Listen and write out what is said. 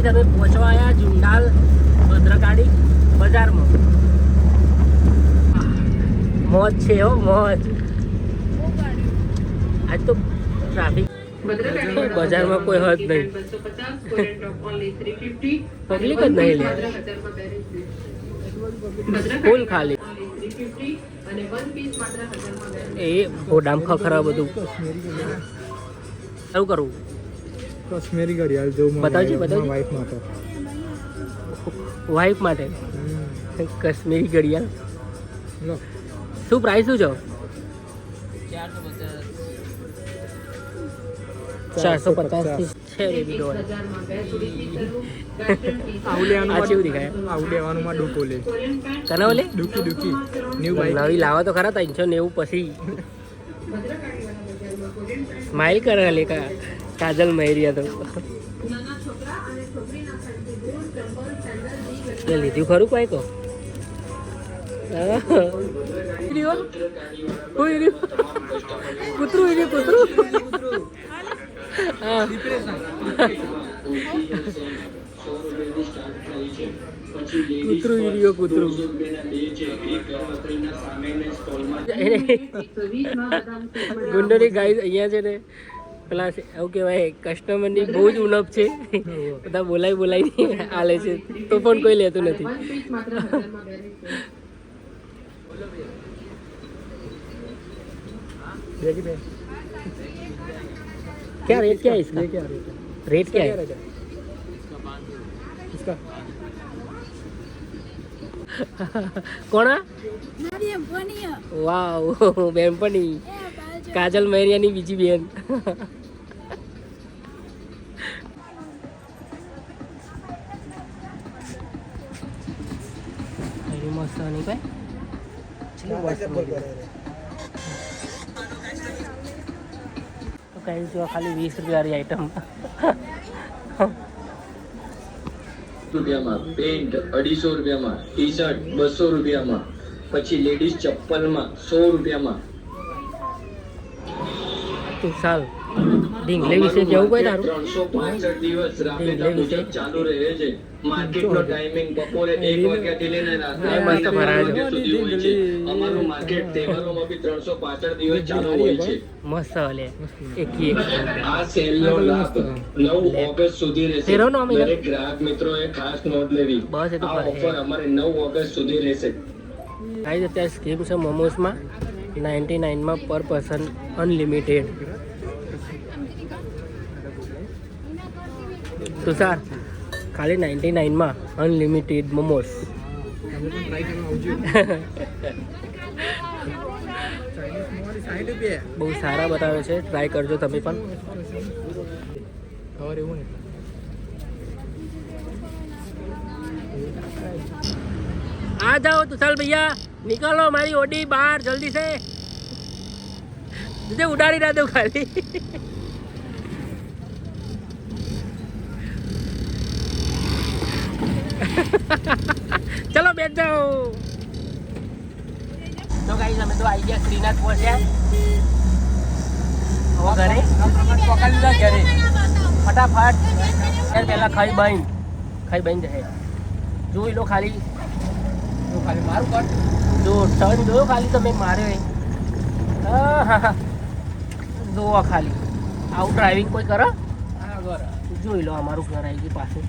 Guys અમે પહોંચવા આવ્યા જુંડાલ ભદ્રકાળી બજારમાં. મોજ છે હો મોજ. આજ તો ટ્રાફિક બજારમાં કોઈ હદ નહીં, પબ્લિક જ નહીં લે, ફૂલ ખાલી. એ ગોડામ ખખરા બધું શું કરવું? કાશ્મીરી ઘડિયાળ જો બતાવજો વાઈફ માટે. વાઈફ માટે કાશ્મીરી ઘડિયાળ. શું પ્રાઇસ શું છે? 450 થી છે બેબી ડોલ. આ કેવું દેખાય? આવું લેવાનું માં ડૂકો લે. કના ઓલે ડૂકી ન્યુ બાઈક નવી લાવો તો ખરા 390 પછી. સ્માઈલ કરે લે કાજલ મહેરિયા તો. એ લીધું ખરું કોઈ તો કૂતરું હા કૂતરું ગુંડોની ગાય અહીંયા છે ને પેલા એવું કહેવાય કસ્ટમરની બહુ જ ઉણપ છે. બધા બોલાવી આલે છે તો પણ કોઈ લેતું નથી. क्या रेट क्या है इसका? रेट क्या है इसका? કોણા? વાવ બેનપણી કાજલ મહેરિયાની બીજી બેન. મસ્ત નહીં ભાઈ. કઈ જો ખાલી 20 રૂપિયાની આઈટમ. રૂપિયામાં પેન્ટ 250 રૂપિયામાં, ટી શર્ટ 200 રૂપિયામાં, પછી લેડીઝ ચપ્પલમાં 100 રૂપિયામાં. તું ચાલ ઢીંગલે વિશે કેવું કોઈ તારું? 365 દિવસ રાબેતા મુજબ ચાલુ રહે છે. માર્કેટનો ટાઈમિંગ બપોરે 1 વાગ્યાથી લઈને રાત્રે મસ્ત ભરાય છે. સુધી હોય છે. અમારું માર્કેટ તહેવારોમાં બી 365 દિવસ ચાલુ હોય છે. મસ્ત લે એક આ સેલનો લાભ 9 ઓગસ્ટ સુધી રહેશે. દરેક ગ્રાહક મિત્રોએ ખાસ નોંધ લેવી. બસ એ તો આ ઓફર અમારે 9 ઓગસ્ટ સુધી રહેશે. ગાઈસ અત્યારે સ્કીમ છે મોમોસમાં 99 માં પર પર્સન અનલિમિટેડ. તુષાર ખાલી 99 માં અનલિમિટેડ મોમોસ. બહુ સારા બતાવે છે, ટ્રાય કરજો તમે પણ. आ जाओ तुषार भैया, निकालो हमारी ओडी बाहर जल्दी से. मुझे उड़ाड़ी ना दो खाली. चलो बैठ जाओ. तो गाइस हमें तो आई गया श्रीनाथ पहुंचा હવે ઘરે પકડી લે ઘરે ફટાફટ. યાર પહેલા ખાઈ બન જાય. જોઈ લો ખાલી મારું કટ જો ટર્ન જોયો ખાલી તમે માર્યો. જુઓ ખાલી આવું ડ્રાઇવિંગ કોઈ કરો? જોઈ લો અમારું ઘર આવી ગયું પાછું.